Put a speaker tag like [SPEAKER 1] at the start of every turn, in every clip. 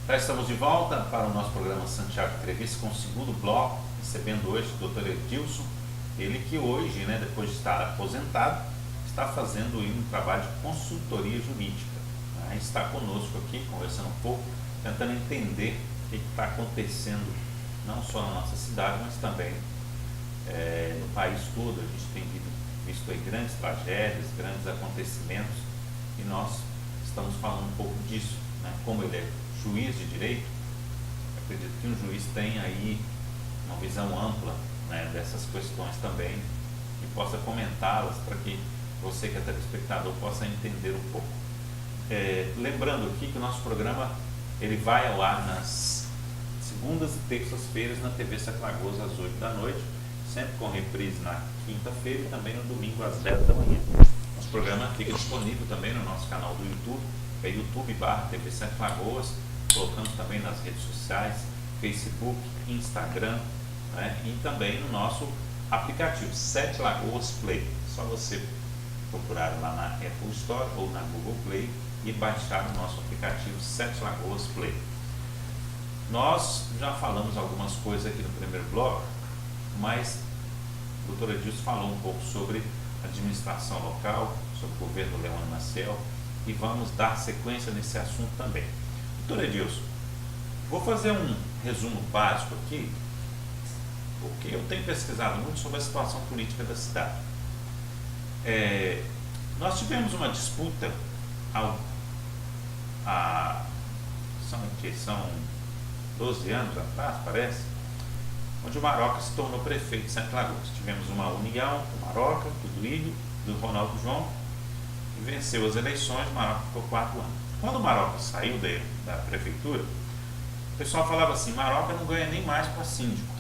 [SPEAKER 1] Já estamos de volta para o nosso programa Santiago Entrevista com o segundo bloco, recebendo hoje o Dr. Edilson, ele que hoje, depois de estar aposentado, está fazendo um trabalho de consultoria jurídica. Está conosco aqui, conversando um pouco, tentando entender o que está acontecendo, não só na nossa cidade, mas também no país todo. A gente tem visto aí grandes tragédias, grandes acontecimentos, e nós estamos falando um pouco disso, como ele é juiz de direito. Acredito que um juiz tem aí uma visão ampla dessas questões também, e possa comentá-las para que você que é telespectador possa entender um pouco. Lembrando aqui que o nosso programa ele vai ao ar nas segundas e terças-feiras na TV Sete Lagoas às 8 da noite, sempre com reprise na quinta-feira e também no domingo às 10 da manhã. Nosso programa fica disponível também no nosso canal do YouTube, é youtube.com/TV Sete Lagoas. Colocamos também nas redes sociais, Facebook, Instagram, e também no nosso aplicativo Sete Lagoas Play. Só você procurar lá na Apple Store ou na Google Play e baixar o nosso aplicativo Sete Lagoas Play. Nós já falamos algumas coisas aqui no primeiro bloco, mas o doutor Edilson falou um pouco sobre administração local, sobre o governo Leônio Maciel, e vamos dar sequência nesse assunto também. Doutor Edilson, vou fazer um resumo básico aqui, porque eu tenho pesquisado muito sobre a situação política da cidade. Nós tivemos uma disputa são 12 anos atrás, parece, onde o Maroca se tornou prefeito de Sete Lagoas. Tivemos uma união do Maroca, do Duílio, do Ronaldo João, e venceu as eleições. O Maroca ficou 4 anos. Quando o Maroca saiu da prefeitura, o pessoal falava assim: Maroca não ganha nem mais para síndico.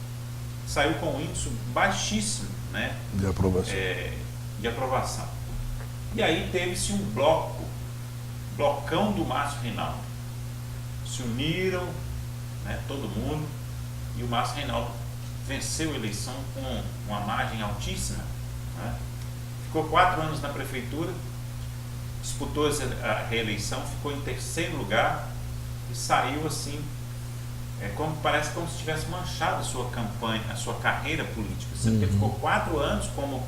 [SPEAKER 1] Saiu com um índice baixíssimo de aprovação. E aí teve-se um blocão do Márcio Reinaldo. Se uniram, todo mundo, e o Márcio Reinaldo venceu a eleição com uma margem altíssima. Ficou 4 anos na prefeitura, disputou a reeleição, ficou em 3º lugar e saiu assim, parece como se tivesse manchado a sua campanha, a sua carreira política. Ele ficou 4 anos como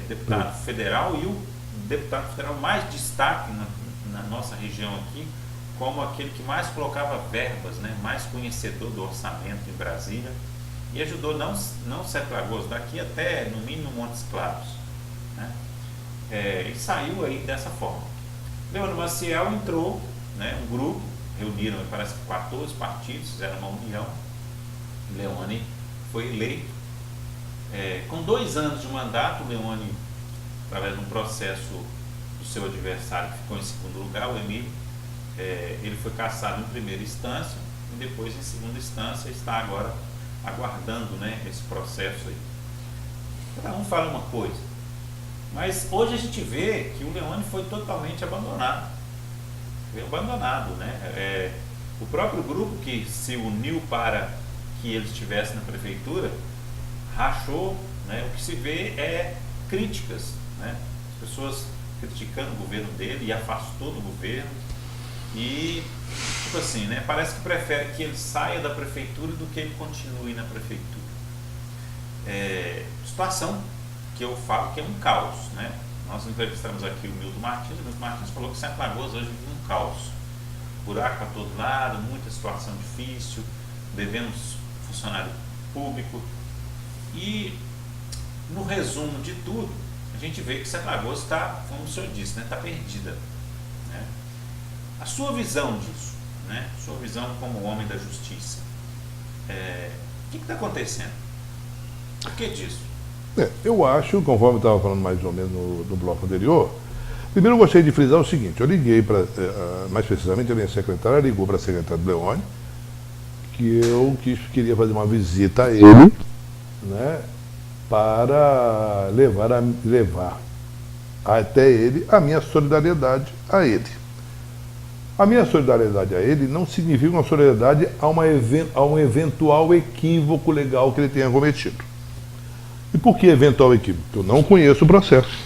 [SPEAKER 1] deputado federal, e o deputado federal mais destaque na nossa região aqui, como aquele que mais colocava verbas, mais conhecedor do orçamento em Brasília, e ajudou não Sete Lagoas, daqui até no mínimo Montes Claros, e saiu aí dessa forma. Leônio Maciel entrou, um grupo, reuniram, parece que 14 partidos, fizeram uma união. Leônio foi eleito. Com 2 anos de mandato, o Leônio, através de um processo do seu adversário, que ficou em 2º lugar, o Emílio, ele foi cassado em primeira instância e depois em segunda instância, está agora aguardando esse processo aí. Cada um fala uma coisa, mas hoje a gente vê que o Leônio foi totalmente abandonado. Foi abandonado, o próprio grupo que se uniu para que ele estivesse na prefeitura rachou. O que se vê é críticas, as pessoas criticando o governo dele, e afastou do governo. E, parece que prefere que ele saia da prefeitura do que ele continue na prefeitura. Situação que eu falo que é um caos, Nós entrevistamos aqui o Milton Martins. O Milton Martins falou que Sete Lagoas hoje vive um caos. Buraco para todo lado, muita situação difícil, devemos funcionário público. E, no resumo de tudo, a gente vê que Sete Lagoas está, como o senhor disse, está perdida. A sua visão disso, sua visão como homem da justiça, o que está acontecendo? Por que disso?
[SPEAKER 2] Eu acho, conforme eu estava falando mais ou menos no bloco anterior, primeiro eu gostaria de frisar o seguinte: eu liguei para, mais precisamente a minha secretária ligou para a secretária do Leônio, que eu queria fazer uma visita a ele, para levar até ele a minha solidariedade a ele. A minha solidariedade a ele não significa uma solidariedade a um eventual equívoco legal que ele tenha cometido. E por que eventual equívoco? Eu não conheço o processo.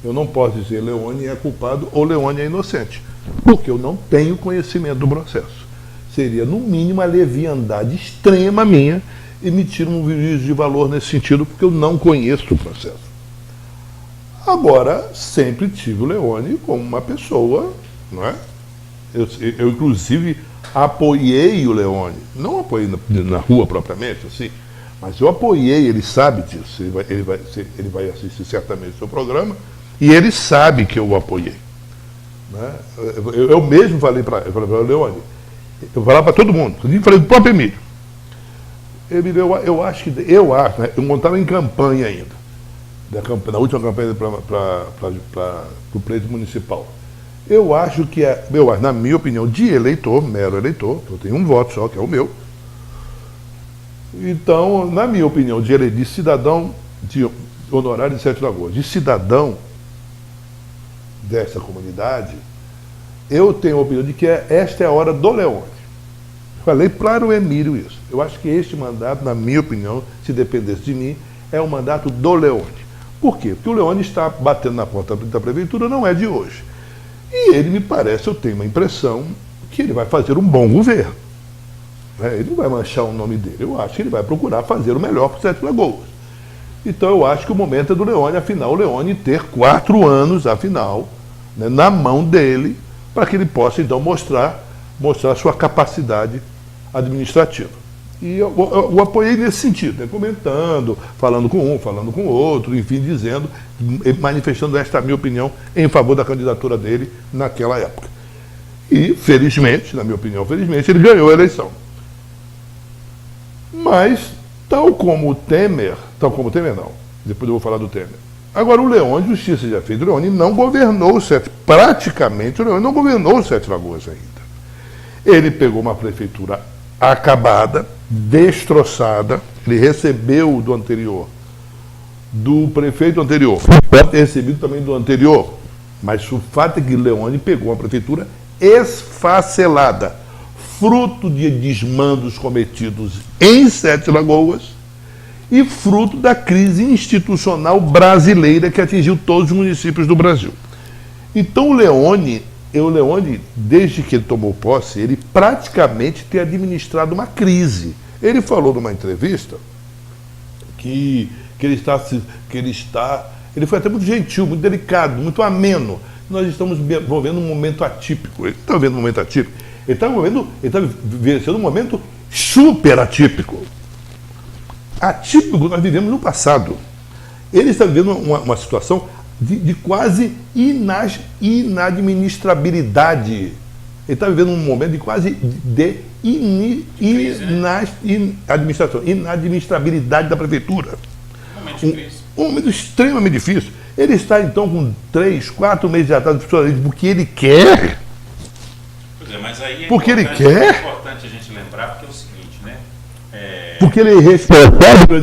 [SPEAKER 2] Eu não posso dizer Leônio é culpado ou Leônio é inocente, porque eu não tenho conhecimento do processo. seria, no mínimo, a leviandade extrema minha emitir um juízo de valor nesse sentido, porque eu não conheço o processo. Agora, sempre tive o Leone como uma pessoa, não é? Eu inclusive, apoiei o Leone, não apoiei na rua propriamente, assim, mas eu apoiei, ele sabe disso, ele vai assistir certamente o seu programa, e ele sabe que eu o apoiei. Né? Eu mesmo falei para o Leone, eu falava para todo mundo, eu falei do próprio Emílio. Emílio, eu acho, né, eu estava em campanha ainda, na última campanha para o pleito municipal. Eu acho que, na minha opinião, de eleitor, mero eleitor, eu tenho um voto só, que é o meu. Então, na minha opinião, de cidadão de honorário de Sete Lagoas, de cidadão dessa comunidade, eu tenho a opinião de que esta é a hora do Leone. Falei para o Emílio isso. Eu acho que este mandato, na minha opinião, se dependesse de mim, é o mandato do Leone. Por quê? Porque o Leone está batendo na porta da prefeitura, não é de hoje. E ele me parece, eu tenho uma impressão, que ele vai fazer um bom governo. Ele não vai manchar o nome dele. Eu acho que ele vai procurar fazer o melhor para o Sete Lagoas. Então eu acho que o momento é do Leone, afinal, o Leone ter 4 anos, afinal, né, na mão dele, para que ele possa, então, mostrar a sua capacidade administrativa. E eu apoiei nesse sentido, né, comentando, falando com um, falando com o outro, enfim, dizendo, manifestando esta minha opinião em favor da candidatura dele naquela época. E, felizmente, na minha opinião, felizmente, ele ganhou a eleição. Mas, tal como o Temer não, depois eu vou falar do Temer. Agora, o Leone, justiça já feita, o Leone não governou praticamente, o Leone não governou o Sete Lagoas ainda. Ele pegou uma prefeitura acabada, destroçada, ele recebeu do anterior, do prefeito anterior, pode ter recebido também do anterior, mas o fato é que Leone pegou uma prefeitura esfacelada, fruto de desmandos cometidos em Sete Lagoas e fruto da crise institucional brasileira que atingiu todos os municípios do Brasil. Então o Leone, desde que ele tomou posse, ele praticamente tem administrado uma crise. Ele falou numa entrevista que ele foi até muito gentil, muito delicado, muito ameno. Nós estamos vivendo um momento atípico. Ele está vivendo um momento atípico. Ele está vivenciando um momento super atípico. Atípico nós vivemos no passado. Ele está vivendo uma situação de quase inadministrabilidade. Ele está vivendo um momento de quase inadministrabilidade da prefeitura. Um momento extremamente difícil. Ele está, então, com 3, 4 meses de atraso porque ele quer.
[SPEAKER 1] Mas aí
[SPEAKER 2] porque ele quer.
[SPEAKER 1] É importante a gente lembrar, porque é o seguinte, né?
[SPEAKER 2] Porque ele é responsável,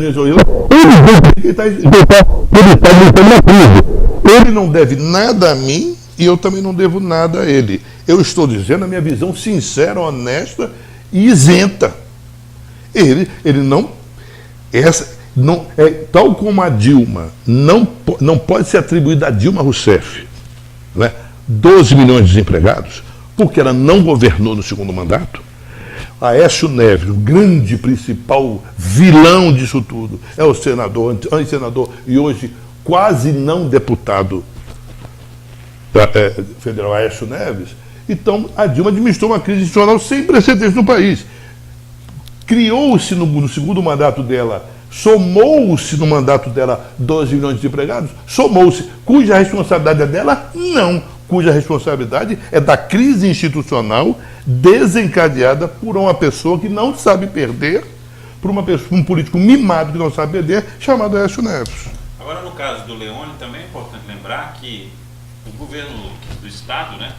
[SPEAKER 2] ele não deve nada a mim e eu também não devo nada a ele. Eu estou dizendo a minha visão sincera, honesta e isenta. Ele não tal como a Dilma, não pode ser atribuída a Dilma Rousseff, né? 12 milhões de desempregados, porque ela não governou no segundo mandato. Aécio Neves, o grande principal vilão disso tudo, é o senador, antissenador e hoje quase não deputado federal, Aécio Neves. Então, a Dilma administrou uma crise institucional sem precedentes no país. Criou-se no segundo mandato dela, somou-se no mandato dela 12 milhões de desempregados, somou-se, cuja responsabilidade é dela? Não. Cuja responsabilidade é da crise institucional desencadeada por uma pessoa que não sabe perder, por um político mimado que não sabe perder, chamado Aécio Neves.
[SPEAKER 1] Agora, no caso do Leone, também é importante lembrar que o governo do Estado, né,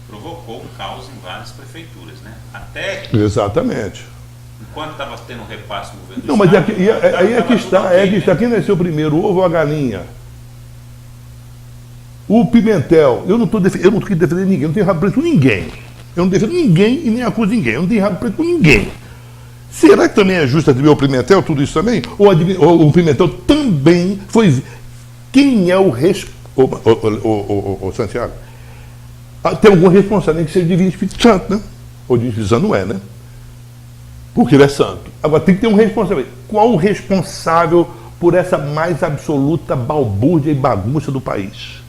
[SPEAKER 1] provocou um caos em várias prefeituras, né? Até que,
[SPEAKER 2] exatamente.
[SPEAKER 1] Enquanto estava tendo um repasse no governo do
[SPEAKER 2] não,
[SPEAKER 1] Estado...
[SPEAKER 2] Mas aí é que está. Quem nasceu primeiro, o ovo ou a galinha? O Pimentel, eu não estou defendendo ninguém, eu não tenho rabo preto com ninguém. Eu não defendo ninguém e nem acuso ninguém, eu não tenho rabo preto com ninguém. Será que também é justo atribuir ao Pimentel tudo isso também? Ou o Pimentel também foi... Quem é o Santiago? Tem algum responsável, nem que seja Divino Espírito Santo, né? ou de injustiça não é, né? Porque ele é santo. Agora tem que ter um responsável. Qual o responsável por essa mais absoluta balbúrdia e bagunça do país?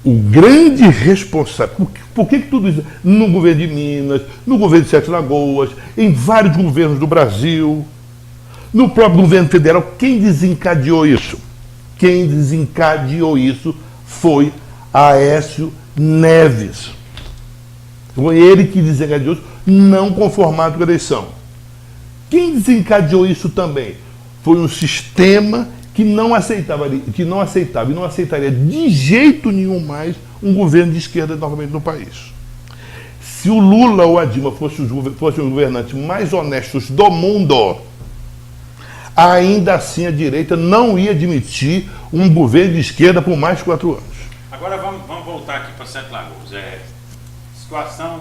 [SPEAKER 2] O grande responsável. Por que tudo isso? No governo de Minas, no governo de Sete Lagoas, em vários governos do Brasil, no próprio governo federal, quem desencadeou isso? Quem desencadeou isso foi Aécio Neves. Foi ele que desencadeou isso, não conformado com a eleição. Quem desencadeou isso também? Foi um sistema que não aceitava e não aceitaria de jeito nenhum mais um governo de esquerda novamente no país. Se o Lula ou a Dilma fossem os governantes mais honestos do mundo, ainda assim a direita não ia admitir um governo de esquerda por mais de 4 anos.
[SPEAKER 1] Agora vamos voltar aqui para Sete Lagoas. Situação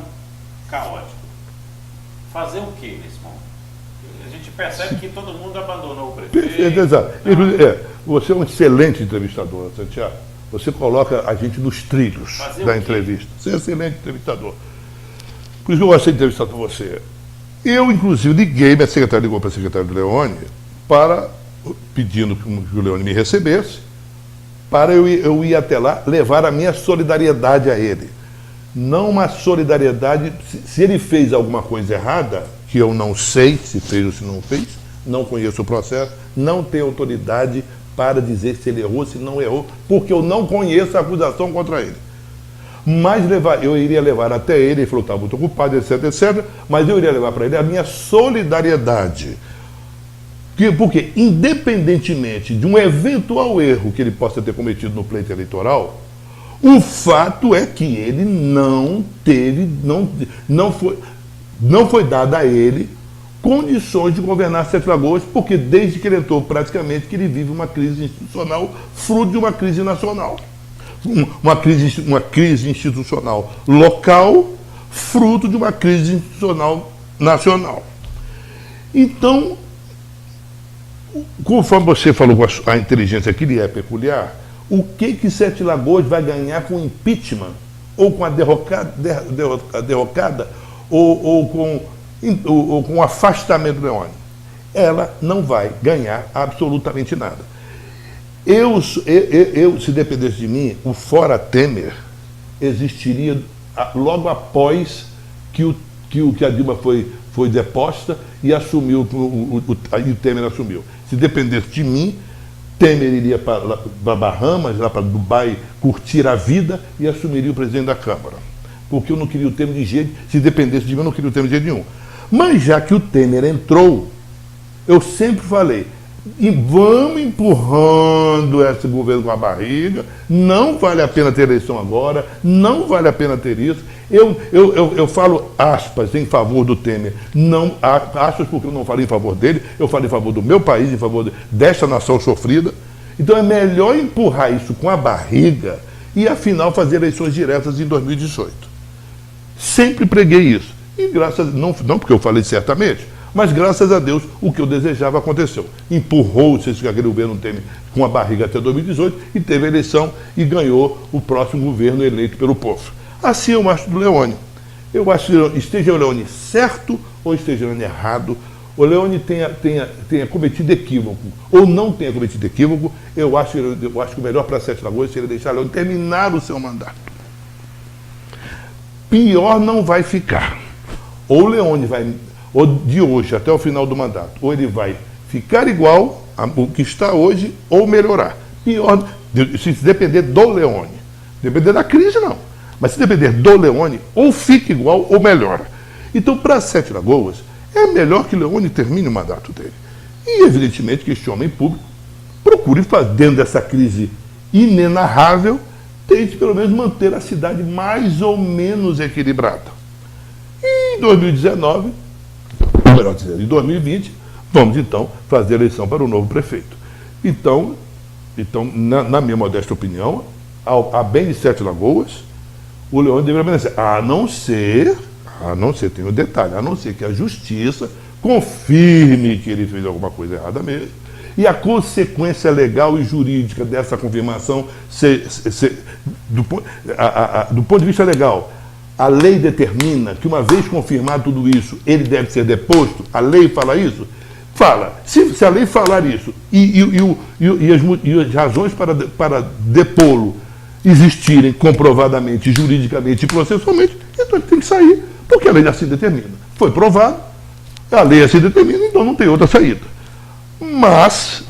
[SPEAKER 1] caótica. Fazer o que nesse momento? A gente percebe que todo mundo abandonou o prefeito.
[SPEAKER 2] Perfeito, exato. Você é um excelente entrevistador, Santiago. Você coloca a gente nos trilhos da entrevista. Você é um excelente entrevistador. Por isso que eu gosto de entrevistar com você. Eu, inclusive, minha secretária ligou para a secretária do Leone pedindo que o Leone me recebesse, para eu ir até lá levar a minha solidariedade a ele. Não uma solidariedade, se ele fez alguma coisa errada, que eu não sei se fez ou se não fez, não conheço o processo, não tenho autoridade para dizer se ele errou ou se não errou, porque eu não conheço a acusação contra ele. Mas eu iria levar até ele falou que estava muito ocupado, etc, etc, mas eu iria levar para ele a minha solidariedade. Porque, independentemente de um eventual erro que ele possa ter cometido no pleito eleitoral, o fato é que ele não foi dada a ele condições de governar Sete Lagoas, porque desde que ele entrou praticamente que ele vive uma crise institucional, fruto de uma crise nacional. Uma crise institucional local, fruto de uma crise institucional nacional. Então, conforme você falou com a inteligência que lhe é peculiar, o que Sete Lagoas vai ganhar com impeachment, ou com a derrocada, ou com o afastamento do Leone? Ela não vai ganhar absolutamente nada. Se dependesse de mim, o Fora Temer existiria logo após que a Dilma foi deposta e assumiu, o Temer assumiu. Se dependesse de mim, Temer iria para Bahamas, lá para Dubai, curtir a vida e assumiria o presidente da Câmara. Porque eu não queria o Temer de jeito, se dependesse de mim, eu não queria o Temer de jeito nenhum. Mas já que o Temer entrou, eu sempre falei, vamos empurrando esse governo com a barriga, não vale a pena ter eleição agora, não vale a pena ter isso. Eu falo aspas em favor do Temer, não aspas porque eu não falo em favor dele, eu falo em favor do meu país, em favor desta nação sofrida. Então é melhor empurrar isso com a barriga e afinal fazer eleições diretas em 2018. Sempre preguei isso. E não porque eu falei certamente, mas graças a Deus o que eu desejava aconteceu. Empurrou-se aquele governo Temer com a barriga até 2018 e teve a eleição e ganhou o próximo governo eleito pelo povo. Assim eu acho do Leone. Eu acho que esteja o Leone certo ou esteja o Leone errado, o Leone tenha cometido equívoco ou não tenha cometido equívoco, eu acho que o melhor para Sete Lagoas seria deixar o Leone terminar o seu mandato. Pior não vai ficar. Ou o Leone vai, ou de hoje até o final do mandato, ou ele vai ficar igual ao que está hoje, ou melhorar. Pior, se depender do Leone. Depender da crise, não. Mas se depender do Leone, ou fica igual ou melhora. Então, para Sete Lagoas, é melhor que Leone termine o mandato dele. E, evidentemente, que este homem público procure, dentro dessa crise inenarrável, tente, pelo menos, manter a cidade mais ou menos equilibrada. E em 2019, ou melhor dizendo, em 2020, vamos, então, fazer a eleição para o novo prefeito. Então na minha modesta opinião, a bem de Sete Lagoas, o Leone deveria permanecer. A não ser, tem um detalhe, a não ser que a justiça confirme que ele fez alguma coisa errada mesmo, e a consequência legal e jurídica dessa confirmação do ponto de vista legal, a lei determina que, uma vez confirmado tudo isso, ele deve ser deposto? A lei fala isso? Fala. Se a lei falar isso e as razões para depô-lo existirem comprovadamente, juridicamente e processualmente, então ele tem que sair, porque a lei assim determina. Foi provado, a lei assim determina, então não tem outra saída. Mas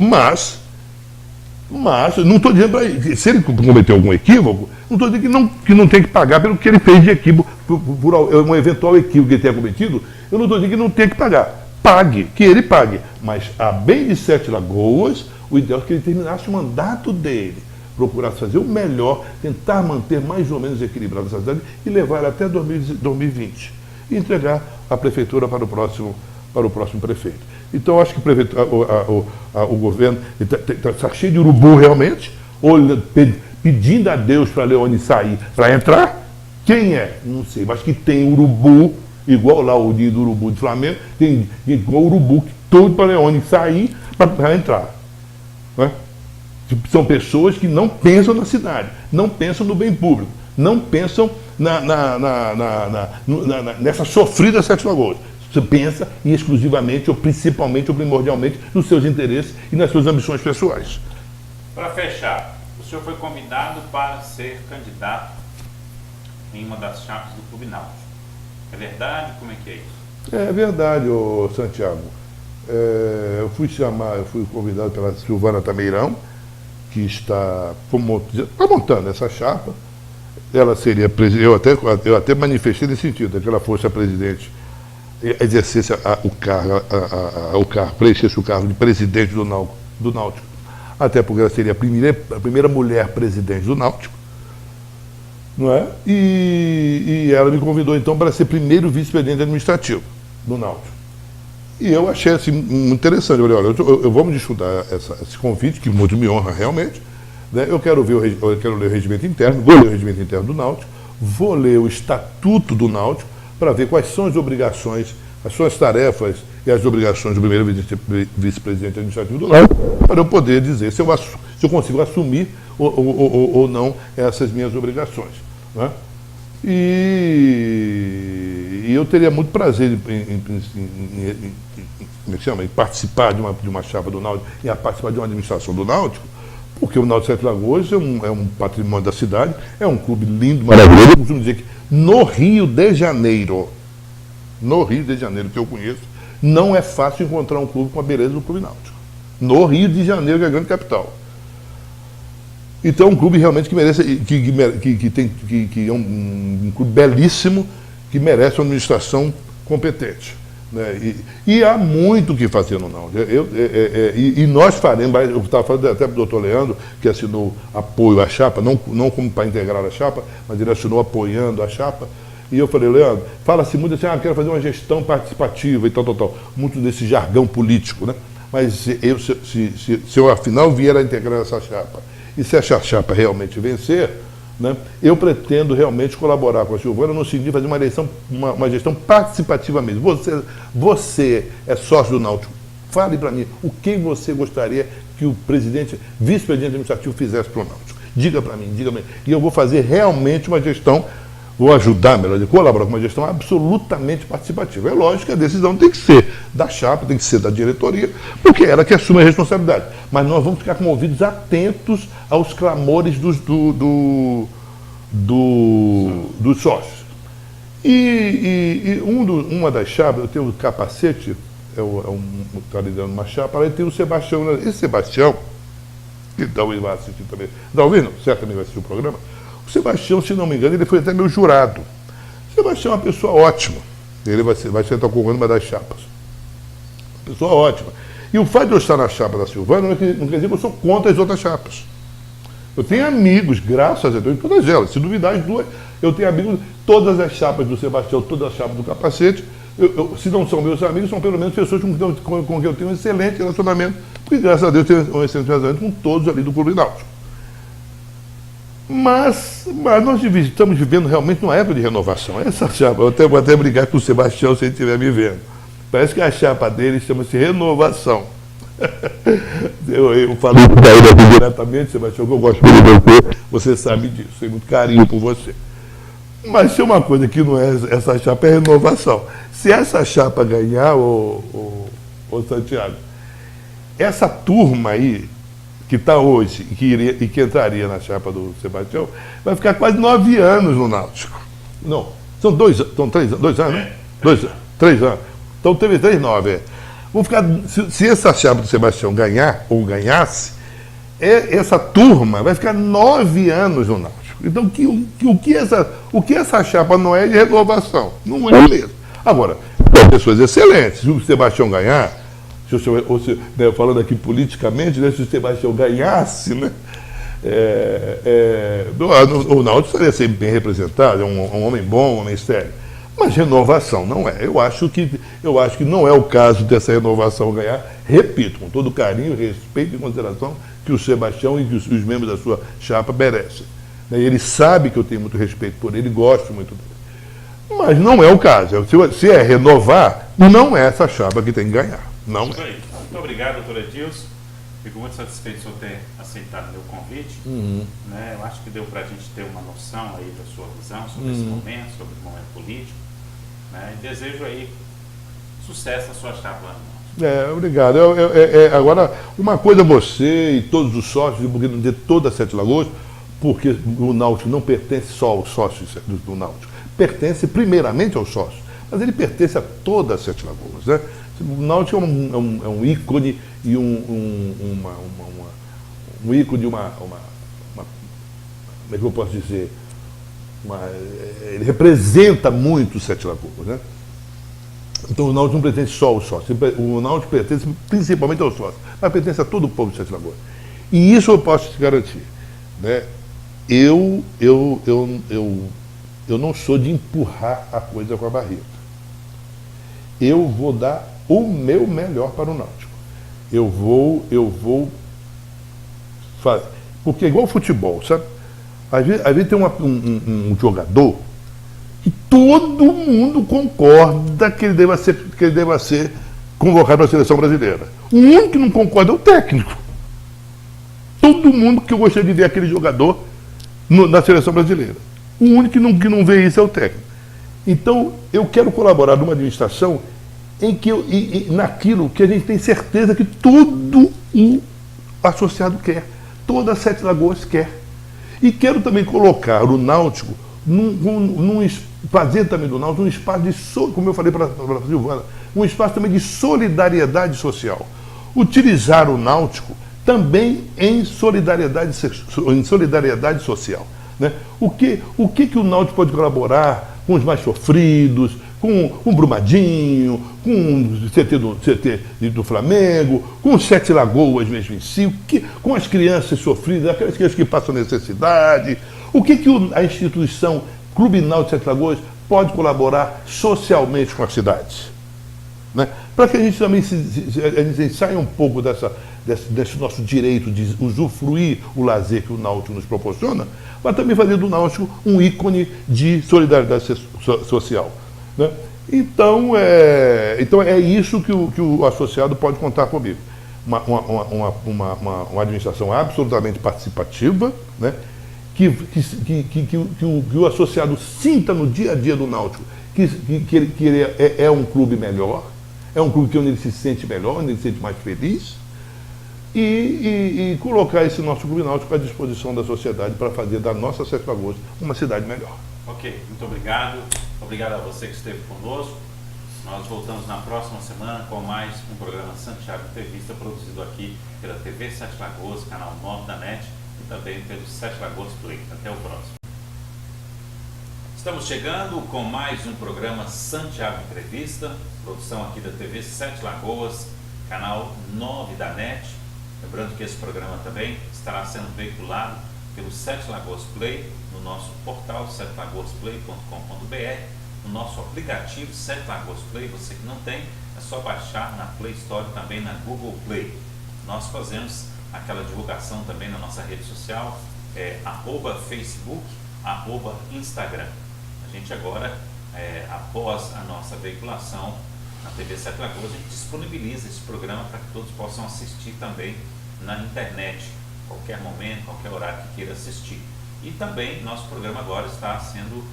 [SPEAKER 2] não estou dizendo para ele, se ele cometeu algum equívoco, não estou dizendo que não tem que pagar pelo que ele fez de equívoco, por um eventual equívoco que ele tenha cometido, eu não estou dizendo que não tem que pagar. Pague, que ele pague. Mas, a bem de Sete Lagoas, o ideal é que ele terminasse o mandato dele, procurasse fazer o melhor, tentar manter mais ou menos equilibrada essa cidade e levar ela até 2020 e entregar a prefeitura para o próximo prefeito. Então, acho que o governo está cheio de urubu realmente, pedindo a Deus para Leone sair, para entrar. Quem é? Não sei, mas que tem urubu, igual lá o dia do urubu do Flamengo, tem igual urubu, todo para Leone sair para entrar. Não é? São pessoas que não pensam na cidade, não pensam no bem público, não pensam nessa sofrida Sete Lagoas. Você pensa exclusivamente, ou principalmente, ou primordialmente, nos seus interesses e nas suas ambições pessoais.
[SPEAKER 1] Para fechar, o senhor foi convidado para ser candidato em uma das chapas do Clube Náutico. É verdade? Como é que é isso?
[SPEAKER 2] É verdade, Santiago. Eu fui convidado pela Silvana Tameirão, que está montando essa chapa. Ela seria presidente, eu até manifestei nesse sentido, que ela fosse a presidente, exercesse o cargo, preenchesse o cargo de presidente do Náutico, até porque ela seria a primeira mulher presidente do Náutico, não é? E ela me convidou então para ser primeiro vice-presidente administrativo do Náutico. E eu achei assim muito interessante. Eu falei, olha, eu vamos disputar esse convite, que muito me honra realmente, né? Eu quero ler o regimento interno, vou ler o regimento interno do Náutico, vou ler o estatuto do Náutico, para ver quais são as obrigações, as suas tarefas e as obrigações do primeiro vice-presidente administrativo do Náutico, para eu poder dizer se eu consigo assumir ou não essas minhas obrigações. Né? E eu teria muito prazer em participar de uma chapa do Náutico, em participar de uma administração do Náutico, porque o Náutico Sete Lagoas é um patrimônio da cidade, é um clube lindo, maravilhoso. Eu costumo dizer que no Rio de Janeiro, que eu conheço, não é fácil encontrar um clube com a beleza do Clube Náutico. No Rio de Janeiro, que é a grande capital. Então, é um clube realmente que merece, que é um clube belíssimo, que merece uma administração competente. Né? E há muito o que fazer no Náutico. E nós faremos, eu estava falando até para o doutor Leandro, que assinou apoio à chapa, não como para integrar a chapa, mas ele assinou apoiando a chapa. E eu falei, Leandro, fala-se muito assim, quero fazer uma gestão participativa e tal. Muito desse jargão político, né? Mas se eu afinal vier a integrar essa chapa, e se essa chapa realmente vencer, né, eu pretendo realmente colaborar com a Silvana no sentido de fazer uma gestão participativa mesmo. Você é sócio do Náutico. Fale para mim o que você gostaria que o vice-presidente administrativo fizesse para o Náutico. Diga para mim. E eu vou fazer realmente uma gestão, vou ajudar, colaborar com uma gestão absolutamente participativa. É lógico que a decisão tem que ser da chapa, tem que ser da diretoria, porque é ela que assume a responsabilidade. Mas nós vamos ficar com ouvidos atentos aos clamores dos sócios. Uma das chapas, eu tenho o Capacete, está liderando uma chapa, lá tem o Sebastião. Esse Sebastião, que Dalvin vai assistir também. Dalvin, não, certamente vai assistir o programa. O Sebastião, se não me engano, ele foi até meu jurado. O Sebastião é uma pessoa ótima. Ele vai sentar concorrendo uma das chapas. Pessoa ótima. E o fato de eu estar na chapa da Silvana não quer dizer que eu sou contra as outras chapas. Eu tenho amigos, graças a Deus, em todas elas. Se duvidar as duas, eu tenho amigos, todas as chapas do Sebastião, todas as chapas do Capacete. Se não são meus amigos, são pelo menos pessoas com quem eu tenho um excelente relacionamento. Porque, graças a Deus, eu tenho um excelente relacionamento com todos ali do Clube Náutico. Mas nós estamos vivendo realmente numa época de renovação. Essa chapa, eu vou até brigar com o Sebastião se ele estiver me vendo. Parece que a chapa dele chama-se Renovação. Eu falo para ele diretamente, Sebastião, que eu gosto muito de você sabe disso, tenho muito carinho por você. Mas se uma coisa que não é essa chapa é renovação. Se essa chapa ganhar, o Santiago, essa turma aí, que está hoje e que entraria na chapa do Sebastião, vai ficar quase 9 anos no Náutico. Não, são 2 anos, né? 3 anos. Então teve 3, 9. Vão ficar, se essa chapa do Sebastião ganhar, ou ganhasse, essa turma vai ficar 9 anos no Náutico. Então, o que essa chapa não é de renovação? Não é mesmo. Agora, tem pessoas excelentes. Se o Sebastião ganhar, falando aqui politicamente, né, se o Sebastião ganhasse, né, o Náutico estaria sempre bem representado, é um homem bom, um homem sério. Mas renovação não é. Eu acho que não é o caso dessa renovação ganhar, repito, com todo o carinho, respeito e consideração que o Sebastião e que os membros da sua chapa merecem. Ele sabe que eu tenho muito respeito por ele, gosto muito dele. Mas não é o caso. Se é renovar, não é essa chapa que tem que ganhar. Não
[SPEAKER 1] Isso
[SPEAKER 2] é.
[SPEAKER 1] aí. Muito obrigado, doutor Edilson. Fico muito satisfeito de o senhor ter aceitado o meu convite. Né? Eu acho que deu para a gente ter uma noção aí da sua visão sobre esse momento, sobre o momento político. Né? E desejo aí sucesso na sua chapa lá no Náutico.
[SPEAKER 2] Obrigado. Agora, uma coisa você e todos os sócios, porque não de toda a Sete Lagoas, porque o Náutico não pertence só aos sócios do Náutico, pertence primeiramente aos sócios, mas ele pertence a toda a Sete Lagoas. Né? O Náutico é um ícone e um ícone de como é que eu posso dizer? Ele representa muito o Sete Lagoas. Né? Então o Náutico não pertence só aos sócios, o Náutico pertence principalmente aos sócios, mas pertence a todo o povo de Sete Lagoas. E isso eu posso te garantir. Né? Eu não sou de empurrar a coisa com a barriga. Eu vou dar o meu melhor para o Náutico. Eu vou fazer. Porque é igual futebol, sabe? Às vezes tem um jogador que todo mundo concorda que ele deva ser convocado para a seleção brasileira. O único que não concorda é o técnico. Todo mundo que eu gostaria de ver aquele jogador na seleção brasileira. O único que não vê isso é o técnico. Então, eu quero colaborar numa administração em que naquilo que a gente tem certeza que todo o associado quer, toda a Sete Lagoas quer. E quero também colocar o Náutico, fazer também do Náutico um espaço de, como eu falei para a Silvana, um espaço também de solidariedade social. Utilizar o Náutico também em solidariedade social. Né? O que o Náutico pode colaborar com os mais sofridos, com o Brumadinho, com o CT do Flamengo, com os Sete Lagoas mesmo em si, com as crianças sofridas, aquelas crianças que passam necessidade. O que a instituição Clube Náutico Sete Lagoas pode colaborar socialmente com a cidade? Né? Para que a gente também saia um pouco desse nosso direito de usufruir o lazer que o Náutico nos proporciona, mas também fazer do Náutico um ícone de solidariedade social. Né? Então é isso que o associado pode contar comigo. Uma administração absolutamente participativa, né? que o associado sinta no dia a dia do Náutico que ele é um clube melhor, é um clube onde ele se sente melhor, onde ele se sente mais feliz, e colocar esse nosso clube náutico à disposição da sociedade para fazer da nossa Sete Lagoas uma cidade melhor.
[SPEAKER 1] Ok, muito obrigado. Obrigado a você que esteve conosco. Nós voltamos na próxima semana com mais um programa Santiago Entrevista, produzido aqui pela TV Sete Lagoas, canal 9 da NET, e também pelo Sete Lagoas Play. Até o próximo. Estamos chegando com mais um programa Santiago Entrevista, produção aqui da TV Sete Lagoas, canal 9 da NET. Lembrando que esse programa também estará sendo veiculado pelo Sete Lagoas Play, no nosso portal setelagoasplay.com.br, no nosso aplicativo Sete Lagoas Play. Você que não tem, é só baixar na Play Store e também na Google Play. Nós fazemos aquela divulgação também na nossa rede social, @Facebook, @Instagram. A gente agora, após a nossa veiculação na TV Sete Lagoas, a gente disponibiliza esse programa para que todos possam assistir também na internet, qualquer momento, qualquer horário que queira assistir. E também nosso programa agora está sendo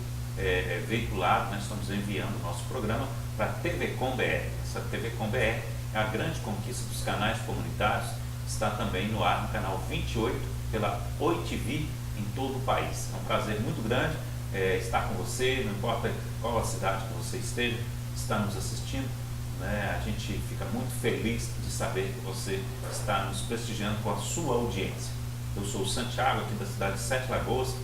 [SPEAKER 1] veiculado, nós estamos enviando o nosso programa para a TV Com BR. Essa TV Com BR é a grande conquista dos canais comunitários, está também no ar no canal 28 pela Oi TV em todo o país. É um prazer muito grande estar com você, não importa qual a cidade que você esteja, está nos assistindo, né? A gente fica muito feliz de saber que você está nos prestigiando com a sua audiência. Eu sou o Santiago, aqui da cidade de Sete Lagoas,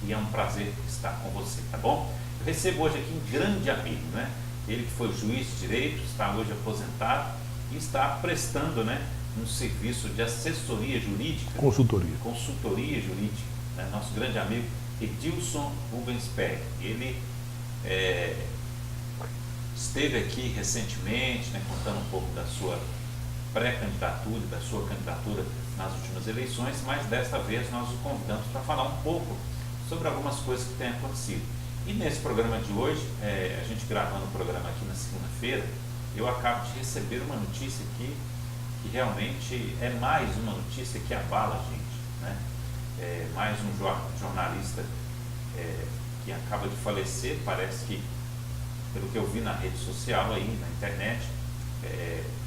[SPEAKER 1] e é um prazer estar com você, tá bom? Eu recebo hoje aqui um grande amigo, né? Ele que foi juiz de direito, está hoje aposentado e está prestando, né, um serviço de assessoria jurídica. Consultoria jurídica, né? Nosso grande amigo Edilson Rubens Pérez. Ele esteve aqui recentemente, né, contando um pouco da sua pré-candidatura, da sua candidatura nas últimas eleições, mas desta vez nós o convidamos para falar um pouco sobre algumas coisas que têm acontecido. E nesse programa de hoje, a gente gravando o programa aqui na segunda-feira, eu acabo de receber uma notícia aqui que realmente é mais uma notícia que abala a gente, né? Mais um jornalista que acaba de falecer, parece que, pelo que eu vi na rede social aí, na internet,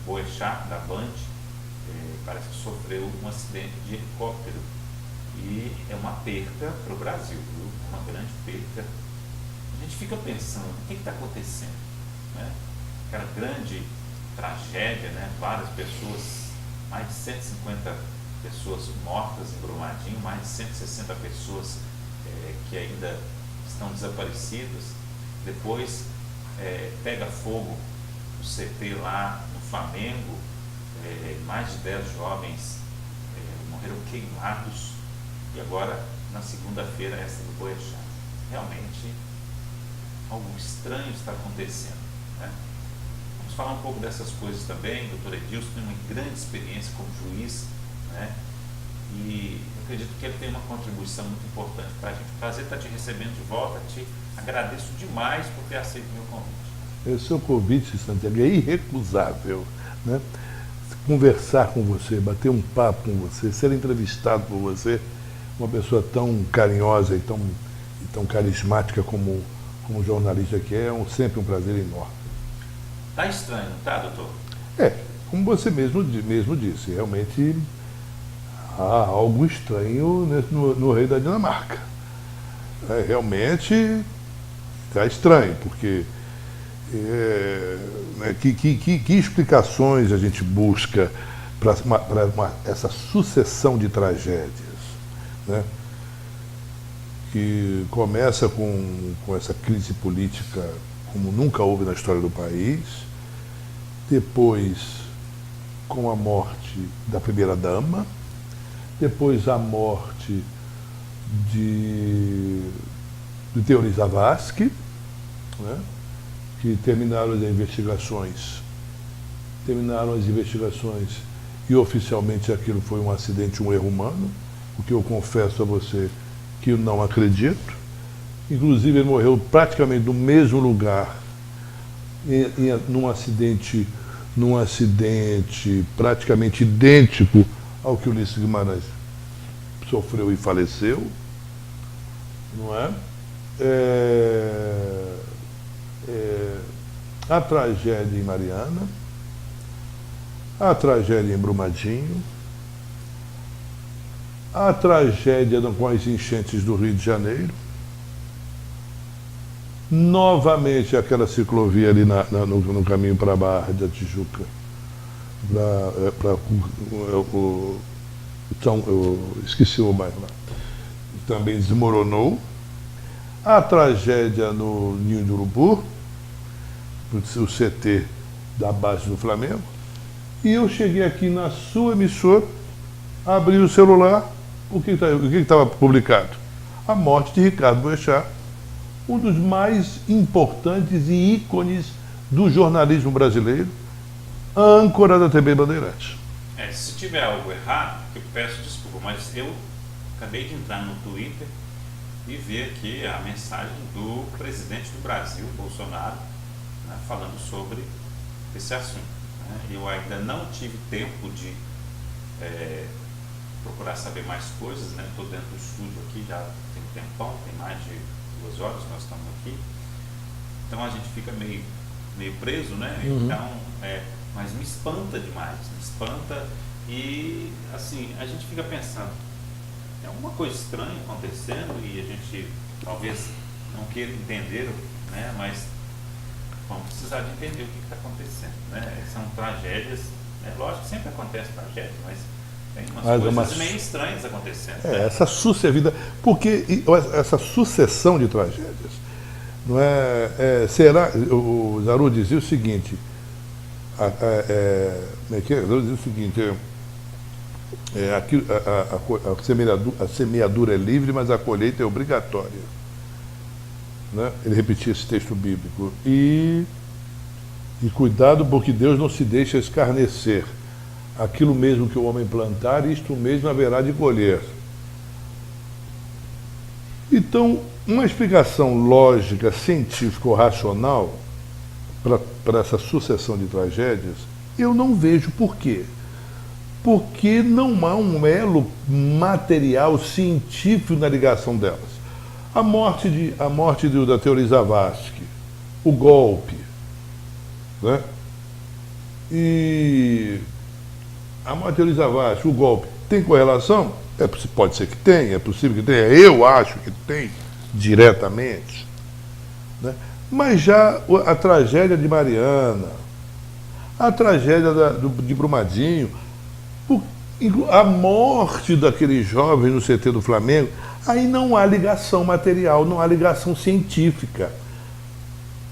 [SPEAKER 1] Boechat, da Band, parece que sofreu um acidente de helicóptero e é uma perca para o Brasil, viu? Uma grande perca. A gente fica pensando, o que está acontecendo, né? Aquela grande tragédia, né? Várias pessoas, mais de 150 pessoas mortas em Brumadinho, mais de 160 pessoas que ainda estão desaparecidas. Depois pega fogo o CT lá no Flamengo, mais de 10 jovens morreram queimados, e agora na segunda-feira essa do Boechat. Realmente algo estranho está acontecendo, né? Vamos falar um pouco dessas coisas também. O doutor Edilson tem uma grande experiência como juiz, né? E eu acredito que ele tem uma contribuição muito importante para a gente. Prazer estar te recebendo de volta, te agradeço demais por ter aceito o meu convite.
[SPEAKER 2] O seu convite, Santiago, é irrecusável, né? Conversar com você, bater um papo com você, ser entrevistado por você, uma pessoa tão carinhosa e tão carismática como jornalista que é, sempre um prazer enorme.
[SPEAKER 1] Tá estranho, não tá, doutor?
[SPEAKER 2] Como você mesmo disse, realmente há algo estranho no rei da Dinamarca. Realmente está estranho, porque que explicações a gente busca para essa sucessão de tragédias, né? Que começa com essa crise política como nunca houve na história do país, depois com a morte da primeira-dama, depois a morte de Teori Zavascki, né? Que terminaram as investigações e oficialmente aquilo foi um acidente, um erro humano, o que eu confesso a você que eu não acredito. Inclusive ele morreu praticamente no mesmo lugar, num acidente praticamente idêntico ao que Ulisses Guimarães sofreu e faleceu, não é? A tragédia em Mariana, a tragédia em Brumadinho, a tragédia com as enchentes do Rio de Janeiro, novamente aquela ciclovia ali no caminho para a Barra da Tijuca, eu esqueci o bairro lá, também desmoronou. A tragédia no Ninho do Urubu, o CT da base do Flamengo, e eu cheguei aqui na sua emissora, abri o celular, o que estava publicado? A morte de Ricardo Boechat, um dos mais importantes e ícones do jornalismo brasileiro, âncora da TV Bandeirantes.
[SPEAKER 1] Se tiver algo errado, eu peço desculpa, mas eu acabei de entrar no Twitter e ver aqui a mensagem do presidente do Brasil, Bolsonaro, né, falando sobre esse assunto, né? Eu ainda não tive tempo de procurar saber mais coisas, né? Estou dentro do estúdio aqui já tem um tempão, tem mais de 2 horas que nós estamos aqui, então a gente fica meio preso, né?
[SPEAKER 2] Uhum.
[SPEAKER 1] Então, mas me espanta demais, me espanta e, assim, a gente fica pensando, é alguma coisa estranha acontecendo e a gente talvez não queira entender, né? Mas vamos precisar de entender o que está acontecendo, né? São tragédias, né? Lógico que sempre acontece tragédia, mas tem umas coisas meio estranhas acontecendo. Né?
[SPEAKER 2] Essa sucessivida, porque essa sucessão de tragédias, não será, o Zaru dizia o seguinte, Zaru dizia o seguinte, a semeadura é livre, mas a colheita é obrigatória. Né? Ele repetia esse texto bíblico. E cuidado, porque Deus não se deixa escarnecer. Aquilo mesmo que o homem plantar, isto mesmo haverá de colher. Então, uma explicação lógica, científica ou racional para essa sucessão de tragédias, eu não vejo por quê. Porque não há um elo material científico na ligação delas. A morte da Teori Zavascki, o golpe, né? E a morte da Teori Zavascki, o golpe, tem correlação? Pode ser que tenha, é possível que tenha, eu acho que tem, diretamente. Né? Mas já a tragédia de Mariana, a tragédia de Brumadinho, a morte daqueles jovens no CT do Flamengo, aí não há ligação material, não há ligação científica.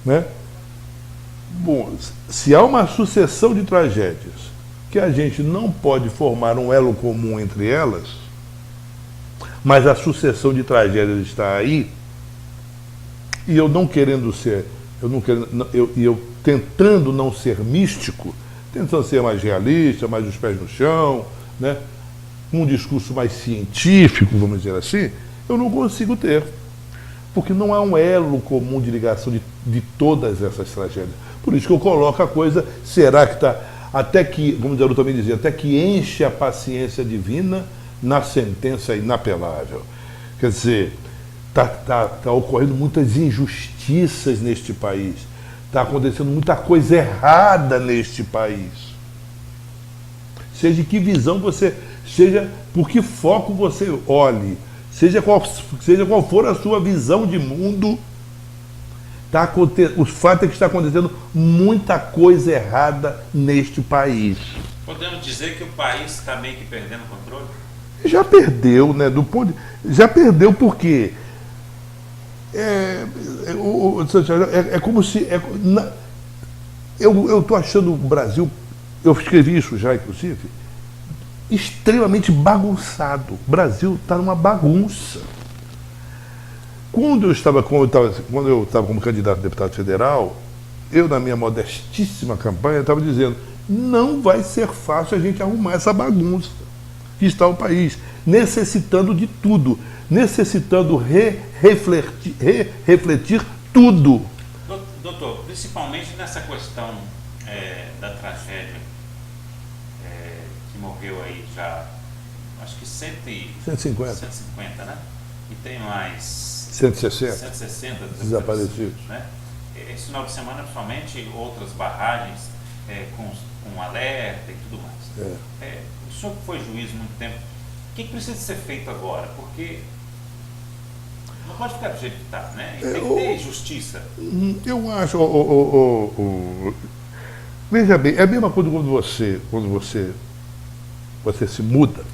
[SPEAKER 2] Né? Bom, se há uma sucessão de tragédias que a gente não pode formar um elo comum entre elas, mas a sucessão de tragédias está aí, e eu não querendo ser, eu tentando não ser místico, tentando ser mais realista, mais os pés no chão, né? Um discurso mais científico, vamos dizer assim, eu não consigo ter. Porque não há um elo comum de ligação de todas essas tragédias. Por isso que eu coloco a coisa, será que está, até que, como Zaru também dizia, até que enche a paciência divina na sentença inapelável. Quer dizer, está ocorrendo muitas injustiças neste país. Está acontecendo muita coisa errada neste país. Seja de que visão você, seja por que foco você olhe, seja qual for a sua visão de mundo, o fato é que está acontecendo muita coisa errada neste país.
[SPEAKER 1] Podemos dizer que o país está meio que perdendo o controle?
[SPEAKER 2] Já perdeu, né? Já perdeu porque é como se... eu estou achando o Brasil, eu escrevi isso já, inclusive, extremamente bagunçado. O Brasil está numa bagunça. Quando eu estava como candidato a deputado federal, eu, na minha modestíssima campanha, estava dizendo, não vai ser fácil a gente arrumar essa bagunça que está o país, necessitando de tudo, necessitando refletir tudo.
[SPEAKER 1] Doutor, principalmente nessa questão da tragédia, que morreu aí já, acho que 150, né? E tem mais 160
[SPEAKER 2] desaparecidos.
[SPEAKER 1] Né? Esse final de semana, principalmente, outras barragens com alerta e tudo mais. O senhor que foi juiz há muito tempo, o que precisa ser feito agora? Porque não pode ficar do jeito que está, né? E tem que ter justiça.
[SPEAKER 2] Eu acho... veja bem, é a mesma coisa quando você se muda,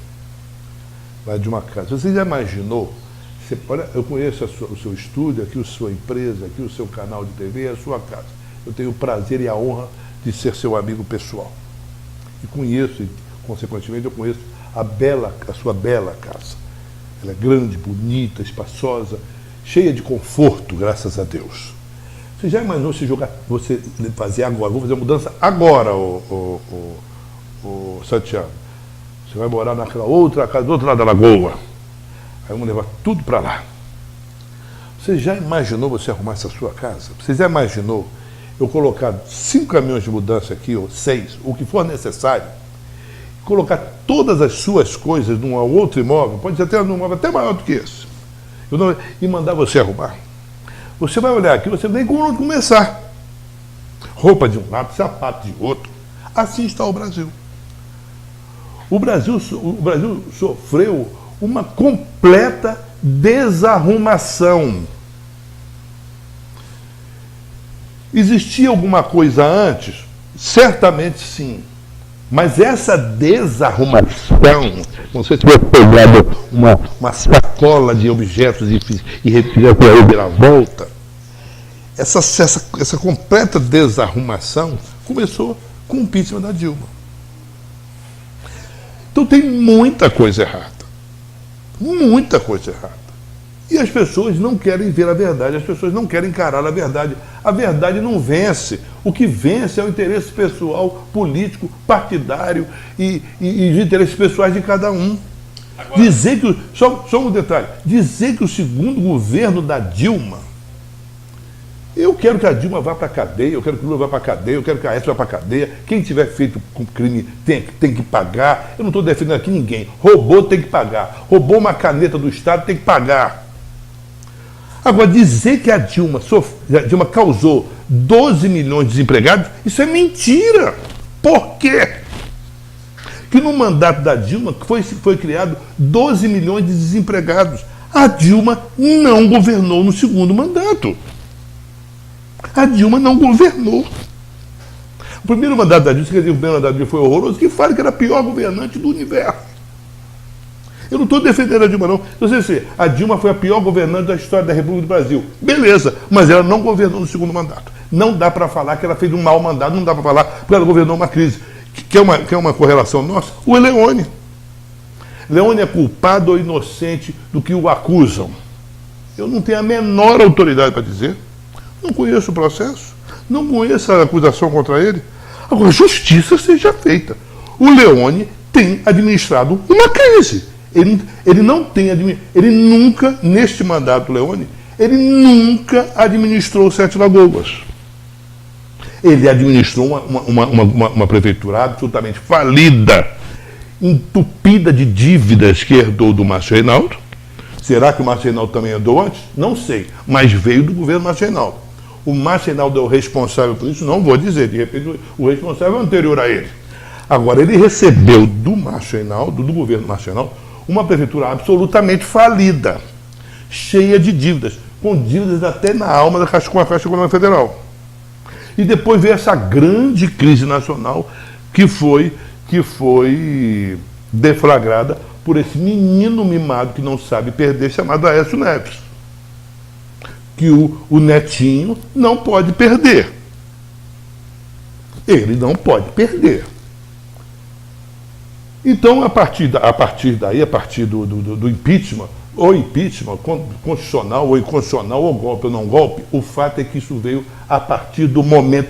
[SPEAKER 2] vai de uma casa. Você já imaginou? Olha, eu conheço o seu estúdio, aqui a sua empresa, aqui o seu canal de TV, a sua casa. Eu tenho o prazer e a honra de ser seu amigo pessoal. E conheço, e consequentemente eu conheço a sua bela casa. Ela é grande, bonita, espaçosa, cheia de conforto, graças a Deus. Você já imaginou você fazer agora? Vou fazer a mudança agora, Santiago. Você vai morar naquela outra casa do outro lado da lagoa. Aí vamos levar tudo para lá. Você já imaginou você arrumar essa sua casa? Você já imaginou eu colocar 5 caminhões de mudança aqui, ou 6, o que for necessário, colocar todas as suas coisas num outro imóvel, pode ser até num imóvel até maior do que esse, e mandar você arrumar? Você vai olhar aqui, você não tem como começar. Roupa de um lado, sapato de outro. Assim está o Brasil. O Brasil sofreu uma completa desarrumação. Existia alguma coisa antes? Certamente sim. Mas essa desarrumação, como se você tivesse pegado uma sacola de objetos e retirado para ele à volta, essa completa desarrumação começou com o impeachment da Dilma. Então tem muita coisa errada. Muita coisa errada. E as pessoas não querem ver a verdade, as pessoas não querem encarar a verdade. A verdade não vence. O que vence é o interesse pessoal, político, partidário e os interesses pessoais de cada um. Agora, dizer que, só um detalhe, dizer que o segundo governo da Dilma, eu quero que a Dilma vá para a cadeia, eu quero que o Lula vá para a cadeia, eu quero que a Aécio vá para a cadeia, quem tiver feito com crime tem que pagar, eu não estou defendendo aqui ninguém, roubou tem que pagar, roubou uma caneta do Estado tem que pagar. Agora, dizer que a Dilma causou 12 milhões de desempregados, isso é mentira. Por quê? Que no mandato da Dilma foi criado 12 milhões de desempregados. A Dilma não governou no segundo mandato. A Dilma não governou. O primeiro mandato da Dilma, quer dizer, o primeiro mandato da Dilma foi horroroso, que fala que era a pior governante do universo. Eu não estou defendendo a Dilma, não. A Dilma foi a pior governante da história da República do Brasil. Beleza, mas ela não governou no segundo mandato. Não dá para falar que ela fez um mau mandato, não dá para falar porque ela governou uma crise. Que é uma correlação nossa? O Leone. Leone é culpado ou inocente do que o acusam? Eu não tenho a menor autoridade para dizer. Não conheço o processo. Não conheço a acusação contra ele. Agora, justiça seja feita. O Leone tem administrado uma crise. Ele nunca, neste mandato, Leone, ele nunca administrou Sete Lagoas. Ele administrou uma prefeitura absolutamente falida, entupida de dívidas que herdou do Márcio Reinaldo. Será que o Márcio Reinaldo também herdou antes? Não sei, mas veio do governo Márcio Reinaldo. O Márcio Reinaldo é o responsável por isso? Não vou dizer, de repente o responsável é anterior a ele. Agora, ele recebeu do Márcio Reinaldo, do governo Márcio Reinaldo, uma prefeitura absolutamente falida, cheia de dívidas, com dívidas até na alma com a Caixa Econômica Federal. E depois veio essa grande crise nacional que foi deflagrada por esse menino mimado que não sabe perder, chamado Aécio Neves. Que o netinho não pode perder. Ele não pode perder. Então, a partir daí, a partir do impeachment, ou impeachment, constitucional ou inconstitucional, ou golpe ou não golpe, o fato é que isso veio a partir do momento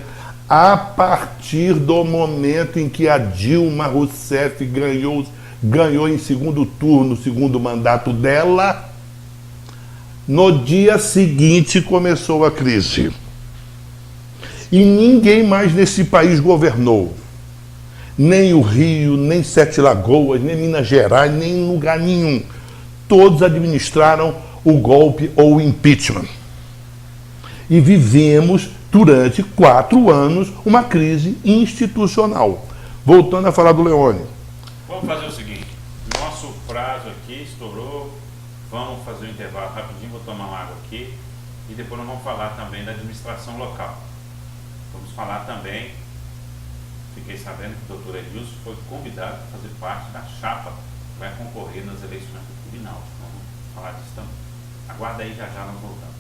[SPEAKER 2] em que a Dilma Rousseff ganhou em segundo turno, segundo mandato dela, no dia seguinte começou a crise. E ninguém mais nesse país governou. Nem o Rio, nem Sete Lagoas, nem Minas Gerais, nem em lugar nenhum. Todos administraram o golpe ou o impeachment. E vivemos, durante 4 anos, uma crise institucional. Voltando a falar do Leone.
[SPEAKER 1] Vamos fazer o seguinte, nosso prazo aqui estourou, vamos fazer um intervalo rapidinho, vou tomar uma água aqui, e depois nós vamos falar também da administração local. Vamos falar também... Fiquei sabendo que o doutor Edilson foi convidado a fazer parte da chapa que vai concorrer nas eleições do Tribunal. Vamos falar disso também. Aguarda aí, já nós voltamos.